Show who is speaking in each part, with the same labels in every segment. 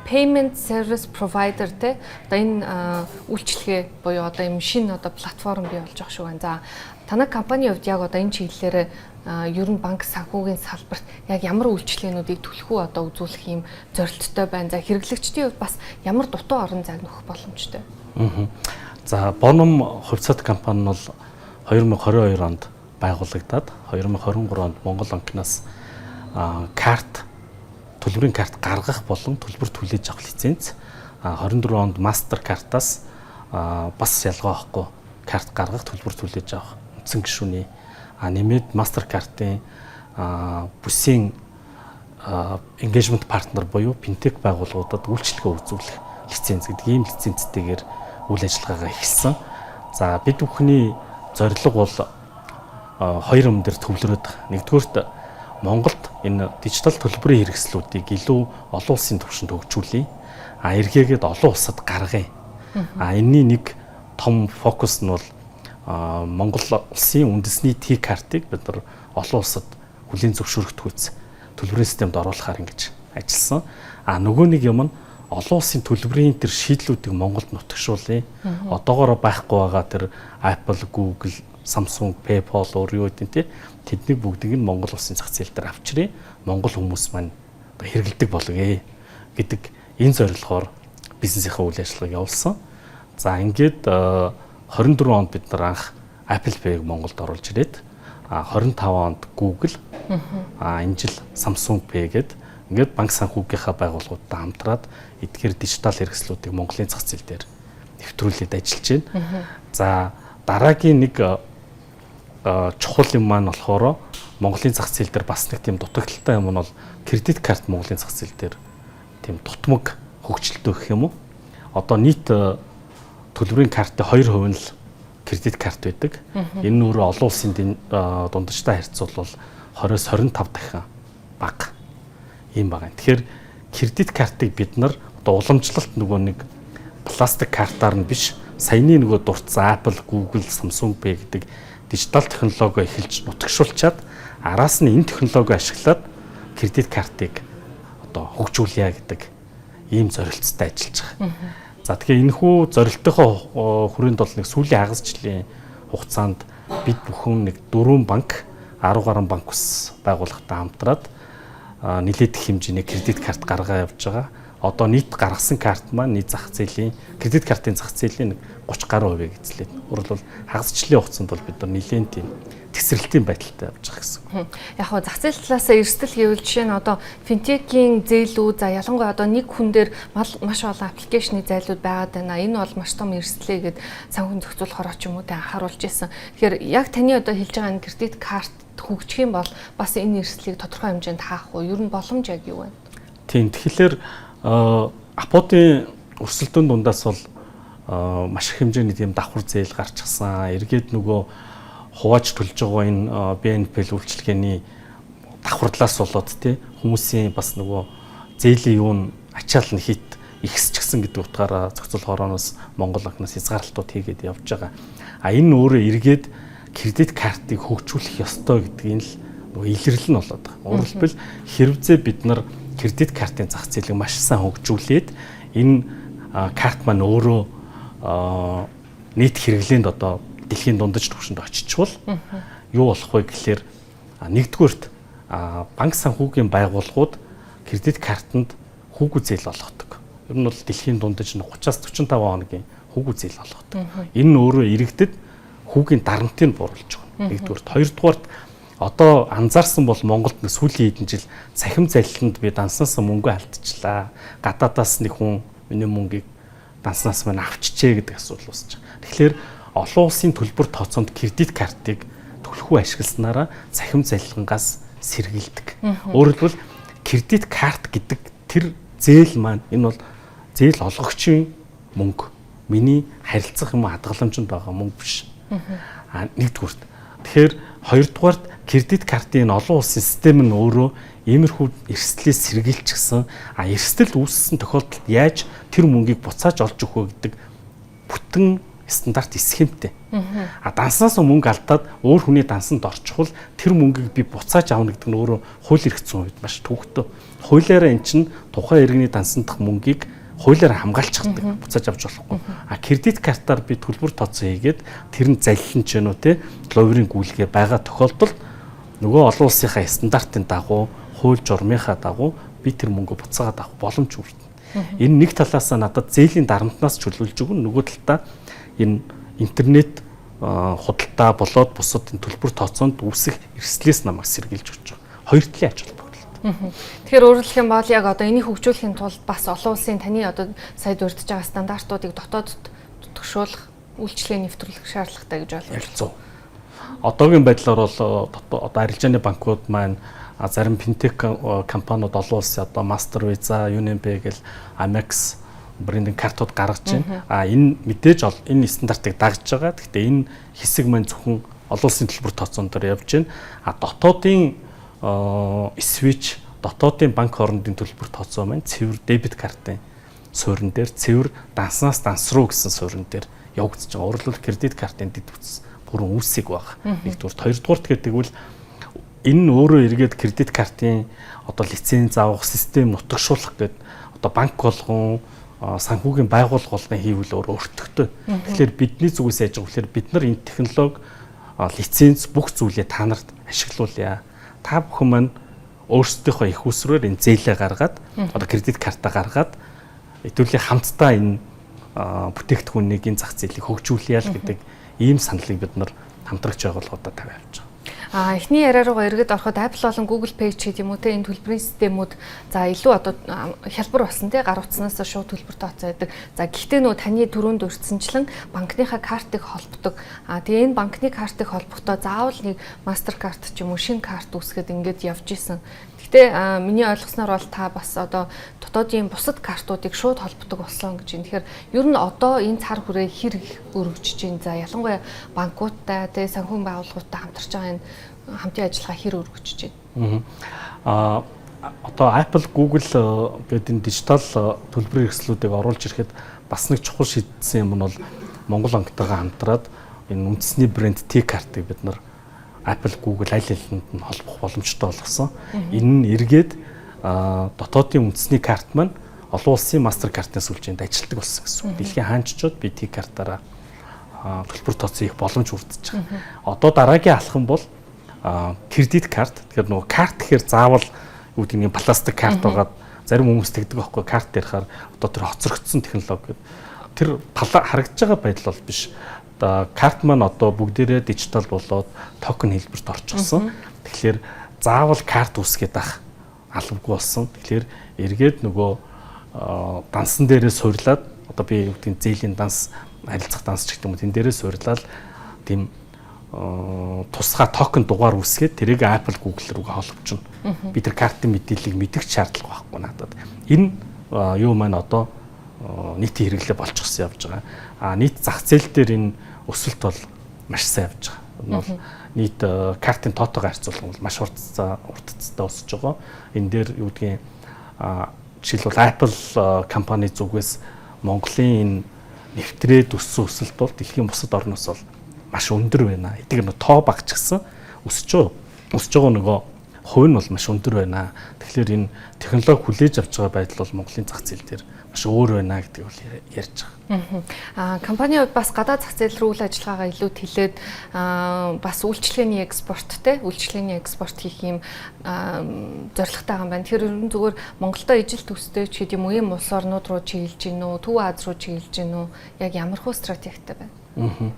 Speaker 1: payment service provider те одоо энэ үйлчилгээ буюу одоо юм шинэ одоо платформ бий болж байгаа шүү байна. За танай компанийн хувьд яг одоо энэ чиглэлээр ер нь банк санхүүгийн салбарт яг ямар үйлчилгээнүүдийг төлхөө одоо үзүүлэх юм зорилттой байна. За хэрэглэгчдийн хувьд бас ямар дутуу орон зайг нөхөх боломжтой.
Speaker 2: За Bonum хувьцаат компани нь бол 2022 онд байгуулагдаад 2023 онд Монгол банкнаас карт төлбөрийн карт гаргах болон төлбөр түлээж авах лиценз 24 онд MasterCard-аас бас ялгаа авахгүй карт гаргах төлбөр түлээж авах үндсэн гишүүний нэмээд MasterCard-ийн бүсийн engagement partner буюу финтек байгууллагуудад үйлчилгээ үзүүлэх лиценз гэдэг ийм лицензтэйгээр үйл ажиллагаагаа эхэлсэн. За бид бүхний зорилго бол хоёр юм дээр төвлөрөөд нэгдүгээрт Монголд энэ дижитал төлбөрийн хэрэгслүүдийг илүү олон улсын түвшинд хөгжүүлье. Эргээгээд олон улсад гаргая. Энэний нэг том фокус нь бол Монгол улсын үндэсний T-картыг бид нар олон улсад хүлээн зөвшөөрөгдөхүйц төлбөрийн системд оруулахаар ингэж ажилласан. Нөгөө нэг юм нь олон улсын төлбөрийн тэр шийдлүүдийг Монголд нутагшуулъя. Одоогоор байхгүй байгаа тэр Apple, Google, Samsung, PayPal өөр юу гэдэг те тэднийг бүгдийг нь Монгол улсын зах зээл дээр авчиръя. Монгол хүмүүс маань хэрэгэлдэг болгоё гэдэг энэ зорилгоор бизнесийнхээ үйл ажиллагааг явуулсан. За ингээд 24 онд бид нар анх Apple Pay-г Монголд оруулж ирээд 25 онд Google энэ жил Samsung Pay гэдэг ингээд банк санхүүгийнхаа байгууллагуудтай хамтраад эдгээр дижитал хэрэгслүүдийг Монголын зах зээл дээр нэвтрүүлээд ажиллаж байна. За дараагийн нэг чухал юм маань болохоор Монголын зах зээл дээр бас нэг тийм дутагдaltaй юм нь бол кредит карт Монголын зах зээл дээр тийм дутмаг хөгжилтэй гэх юм уу. Одоо нийт төлбөрийн картын 2% нь л кредит карт байдаг. Энэ нь өөрөө олон улсын дундажтай харьцуулбал 20-с 25 дахин бага юм байна. Тэгэхээр кредит картыг бид нар одоо уламжлалт нөгөө нэг пластик картаар нь биш саяны нөгөө дурдсан Apple, Google, Samsung Pay гэдэг дижитал технологи эхэлж нутагшуулчаад араас нь энэ технологи ашиглаад кредит картыг одоо хөгжүүлье гэдэг ийм зорилттой ажиллаж байгаа. За тэгэхээр энэхүү зорилтынхоо хүрээнд бол нэг сүүлийн хагас жилийн хугацаанд бид бүхэн нэг 4 банк 10 гаруй банк ус байгууллагатай хамтраад нэлээд их хэмжээний кредит карт гаргаа явж байгаа. Одоо нийт гаргасан карт маань нийт зах зээлийн кредит картын зах зээлийн 30 гаруй хувийг эзлээд. Өөрөөр хэлбэл хагасчлалын хугацаанд бол бид нар нэлээд тийм тесрэлтийн байдалтай явж байгаа гэсэн.
Speaker 1: Яг хоо зах зээл талаас эрсдэл гэвэл жишээ нь одоо финтекийн зээлүүд за ялангуяа одоо нэг хүн дээр маш олон аппликейшны зайлууд байгаад байна. Энэ бол маш том эрсдлээ гэд санхүүгийн зохицуулахаар ч юм уу тэ анхааруулж ирсэн. Тэгэхээр яг таны одоо хэлж байгаа энэ кредит карт хөгжих юм бол бас энэ эрсдлийг тодорхой хэмжээнд хаах уу? Ер нь боломж яг юу вэ?
Speaker 2: Тийм тэгэхээр апотын өрсөлдөөн дундаас бол маш их хэмжээний тийм давхар зээл гарчихсан. Эргээд нөгөө хувааж төлж байгаа энэ BNPL үйлчилгээний давхарлаас болоод тий хүмүүсийн бас нөгөө зээлийн юу н ачаал нь хит ихсчихсэн гэдэг утгаараа зохицуулах орооноос Монгол банкнаас хязгаарлалтууд хийгээд явж байгаа. Энэ өөрөө эргээд кредит картыг хөгжүүлэх ёстой гэдгийг л нөгөө илэрлэл нь болоод байгаа. Өөрөөр хэлбэл хэрвээ бид нар кредит картын зах зээлийг маш сайн хөгжүүлээд энэ карт маань өөрөө нийт хэрэглээнд одоо дэлхийн дундаж түвшинд очичвол юу болох вэ гэхээр нэгдүгээрт банк санхүүгийн байгууллагууд кредит картанд хүүгүй зээл олгодог. Ер нь бол дэлхийн дундаж 30-аас 45 хоногийн хүүгүй зээл олгодог. Энэ нь өөрөө иргэдэд хүүгийн дарамтыг бууруулж байгаа. Нэгдүгээрт, хоёрдугаарт одоо анзаарсан бол Монголд сүүлийн хэдэн жил цахим залиланд би данснаас мөнгө алдчихлаа. Гадаадаас нэг хүн миний мөнгийг данснаас мань авчижээ гэдэг асуудал үүсэж байгаа. Тэгэхээр олон улсын төлбөр тооцоонд кредит картыг төлхөө ашигласнараа цахим залилангаас сэргийлдэг. Өөрөөр хэлбэл кредит карт гэдэг тэр зээл маань энэ бол зээл олгогчийн мөнгө. Миний харилцах юм хадгаламжинд байгаа мөнгө биш. Нэгдүгürt. Тэгэхээр хоёрдугаарт кредит картын олон улсын систем нь өөрөө иймэрхүү эрсдлээс сэргийлчихсэн. Эрсдэл үүссэн тохиолдолд яаж тэр мөнгийг буцааж олж өгөх вэ гэдэг бүтэн стандарт схемтэй. Данснаас мөнгө алдаад өөр хүний дансанд орчихвол тэр мөнгийг би буцааж авна гэдэг нь өөрөө хууль эрх зүйн үед маш төвөгтэй. Хуулиараа эн чинь тухайн иргэний дансандах мөнгийг хуулиараа хамгаалчихдаг, буцааж авч болохгүй. Кредит картаар би төлбөр тооцоо хийгээд тэр нь залилан ч гэнэ үү те ловерийн гүйлгээ байгаа тохиолдолд нөгөө олон улсынхаа стандартын дагуу, хууль журмынхаа дагуу би тэр мөнгө буцаагаад авах боломж хүртэнэ. Энэ нэг талаас нь надад зээлийн дарамтнаас чөлөөлж өгнө, нөгөө талдаа энэ интернет худалдаа болоод бусад энэ төлбөр тооцоонд үүсэх эрсдлээс намайг сэргийлж өгч байгаа. Хоёр талын ач холбогдол.
Speaker 1: Тэгэхээр өөрөөр хэлэх юм бол яг одоо энийг хөгжүүлэхийн тулд бас олон улсын таны одоо сая дурдж байгаа стандартуудыг дотоодд төгшүүлэх үйлчлэгээ нэвтрүүлэх шаардлагатай гэж ойлгож байна.
Speaker 2: Одоогийн байдлаар бол одоо арилжааны банкуд маань зарим финтек компаниуд олон улсын одоо Master Visa, UnionPay гэл Amex брендинг картууд гаргаж байна. Энэ мэдээж энэ стандартыг дагж байгаа. Гэхдээ энэ хэсэг маань зөвхөн олон улсын төлбөр тооцоон дээр явж байна. Дотоодын switch, дотоодын банк хоорондын төлбөр тооцоо маань цэвэр дебет картын суурин дээр, цэвэр данснаас данс руу гэсэн суурин дээр явагдаж байгаа. Өөрөлдвөл кредит картын дэд үтс бүрэн үүсэг баг. Нэгдүгээр, хоёрдугаарт гэдэг нь энэ өөрөө эргээд кредит картын одоо лиценз авах систем нутагшуулах гэдэг одоо банк болгон санхүүгийн байгууллагын хийвэл өөрөө өртөгтэй. Тэгэхээр бидний зүгээс яаж байгаа вэ? Бид нар энэ технологи лиценз бүх зүйлээ та нарт ашиглуулъя. Та бүхэн маань өөрсдийнхөө их усрээр энэ зээлээ гаргаад одоо кредит картаа гаргаад хэдүүлээ хамтдаа энэ бүтээгдэхүүнийг энэ зах зээлийг хөгжүүлъя л гэдэг ийм саналыг бид нар хамтрагч байгууллагуудад тавиад авч байгаа.
Speaker 1: Эхний яриа руугаа эргээд ороход Apple болон Google Pay ч гэдэг юм уу те энэ төлбөрийн системүүд за илүү одоо хялбар болсон те гар утснаас шууд төлбөр тооцоо байдаг. За гэхдээ нөө таны түрүүнд урьдчилан банкныхаа картыг холбодог. Тэгээ энэ банкны картыг холбохдоо заавал нэг MasterCard ч юм уу шинэ карт үүсгээд ингээд явж исэн. Гэхдээ миний ойлгосноор бол та бас одоо дотоодын бусад картуудыг шууд холбодог болсон гэж юм. Тэгэхээр ер нь одоо энэ цар хүрээ хэр их өргөжж байна. За ялангуяа банкуудтай тэгээ санхүүгийн байгууллагуудтай хамтарч байгаа энэ хамтын ажиллагаа хэр өргөжж байна.
Speaker 2: Одоо Apple, Google гэдэг энэ дижитал төлбөрийн хэрэгслүүдийг оруулж ирэхэд бас нэг чухал шийдсэн юм нь бол Монгол банктайгаа хамтраад энэ үндэсний брэнд T-картыг бид нар Apple, Google аль алинд нь холбох боломжтой болгосон. Энэ нь эргээд дотоодын үндэсний карт маань олон улсын MasterCard-аас үлжээнд ажилтдаг болсон гэсэн. Дэлхийн хаанччууд би T-картаараа төлбөр тооцоо хийх боломж хүрдэж байгаа. Одоо дараагийн алхам бол кредит карт. Тэгэхээр нөгөө карт гэхээр заавал юу гэдэг нь пластик карт байгаад зарим хүмүүс тэгдэг байхгүй карт ярихаар одоо тэр хоцрогдсон технологи гэдэг. Тэр харагдаж байгаа байдал бол биш. Одоо карт маань одоо бүгдээрээ дижитал болоод токен хэлбэрт орчихсон. Тэгэхээр заавал карт үүсгээд ах албагүй болсон. Тэгэхээр эргээд нөгөө дансан дээрээ суурлаад одоо би юу гэдэг нь зээлийн данс, харилцах данс ч гэдэг юм уу тэн дээрээ суурлаад тийм тусгай токен дугаар үүсгээд тэрийг Apple, Google руу холбочихно. Би тэр картын мэдээллийг мэдэх шаардлага байхгүй надад. Энэ юу маань одоо нийтийн хэрэглээ болчихсон явж байгаа. Нийт зах зээл дээр энэ өсөлт бол маш сайн явж байгаа. Энэ бол нийт картын тоотойгоо харьцуулах бол маш уртцтай өсөж байгаа. Энэ дээр юу гэдгийг жишээлбэл Apple компани зүгээс Монголын энэ нэвтрээд өссөн өсөлт бол дэлхийн бусад орноос бол маш өндөр байна. Эдгээр нь тоо багч гэсэн өсөж байгаа нөгөө хувь нь бол маш өндөр байна. Тэгэхээр энэ технологи хүлээж авч байгаа байдал бол Монголын зах зээл дээр маш өөр байна гэдгийг бол ярьж байгаа.
Speaker 1: Компаниуд бас гадаад зах зээл рүү үйл ажиллагаагаа илүүд хилээд бас үйлчлэгээний экспорт хийх юм зорилготой байгаа юм байна. Тэгэхээр ер нь зүгээр Монголдо ижил төстэй ч гэдэг юм уу ийм улс орнууд руу чиглэж гин үү, Төв Аз руу чиглэж гин үү? Яг ямар хөө стратегтэй байна?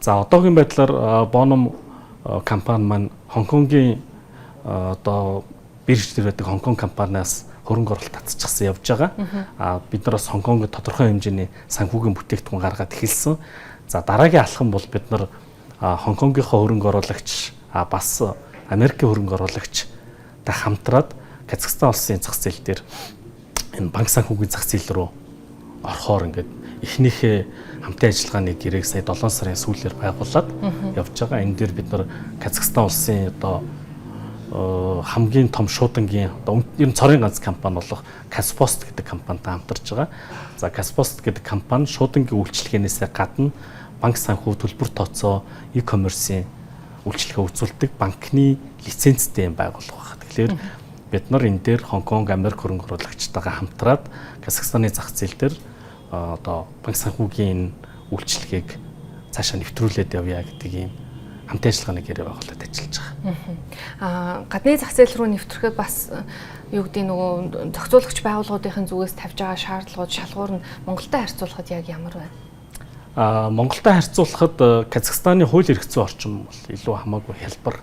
Speaker 2: За одоогийн байдлаар Bonum компани маань Хонконгийн одоо бирж дээр байдаг Хонконг компаниас хөрөнгө оруулалт татчихсан явж байгаа. Бид нар бас Хонконгод тодорхой хэмжээний санхүүгийн бүтээгдэхүүн гаргаад эхэлсэн. За дараагийн алхам бол бид нар Хонконгийнхоо хөрөнгө оруулагч бас Америкийн хөрөнгө оруулагчтай хамтраад Казахстан улсын зах зээл дээр энэ банк санхүүгийн зах зээл рүү орохоор ингээд эхнийхээ хамтын ажиллагааны гэрээг сая 7 сарын сүүлээр байгуулад явж байгаа. Энэ дээр бид нар Казахстан улсын одоо хамгийн том шуудангийн одоо ер нь цорын ганц компани болох Caspost гэдэг компанитай хамтарч байгаа. За Caspost гэдэг компани шуудангийн үйлчилгээнээс гадна банк санхүү, төлбөр тооцоо, e-commerce-ийн үйлчилгээ үзүүлдэг банкны лицензтэй байгууллага байна. Тэгэхээр бид нар энэ дээр Хонконг, Америк хөрөнгө оруулагчтайгаа хамтраад Казахстаны зах зээл дээр одоо банк санхүүгийн үйлчилгээг цаашаа нэвтрүүлээд явъя гэдэг ийм хамт ажиллагааны гэрээ байгуулад ажиллаж байгаа.
Speaker 1: Гадны зах зээл рүү нэвтрэхэд бас юу гэдэг нөгөө зохицуулагч байгууллагуудын зүгээс тавьж байгаа шаардлагууд, шалгуур нь Монголтой харьцуулахад яг ямар байна?
Speaker 2: Монголтой харьцуулахад Казахстаны хууль эрх зүйн орчин бол илүү хамаагүй хялбар.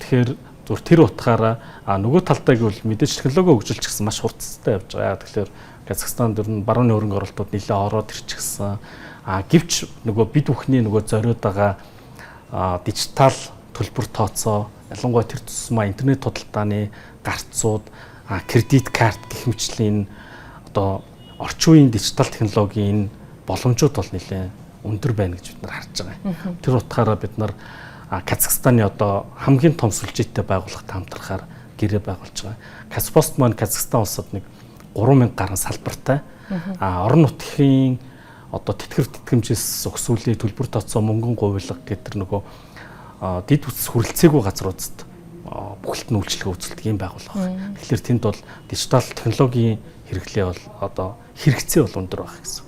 Speaker 2: Тэгэхээр зөв тэр утгаараа нөгөө талдаа гэвэл мэдээж технологи хөгжүүлж гисэн маш хурцтай явж байгаа. Тэгэхээр Казахстанд дэр нь барууны хөрөнгө оруулалтууд нэлээд ороод ирчихсэн. Гэвч нөгөө бид бүхний нөгөө зориуд байгаа дижитал төлбөр тооцоо, ялангуяа тэр тусмаа интернет худалдааны гарцууд, кредит карт гэх мэтлийн одоо орчин үеийн дижитал технологийн боломжууд бол нэлээд өндөр байна гэж бид нар харж байгаа. Тэр утгаараа бид нар Казахстаны одоо хамгийн том сүлжээтэй байгууллагатай хамтрахаар гэрээ байгуулж байгаа. Caspost маань Казахстан улсад нэг 3000 гаруй салбартай. Орон нутгийн одоо тэтгэвэр тэтгэмжээс өгсүүлээ, төлбөр тооцоо, мөнгөн гуйлга гэдэг нөгөө дид үс хүрэлцээгүй газруудад бүхэлд нь үйлчлэгээ үзүүлдэг юм байгууллага. Тэгэхээр тэнд бол дижитал технологийн хэрэглээ бол одоо хэрэгцээ бол өндөр байх гэсэн.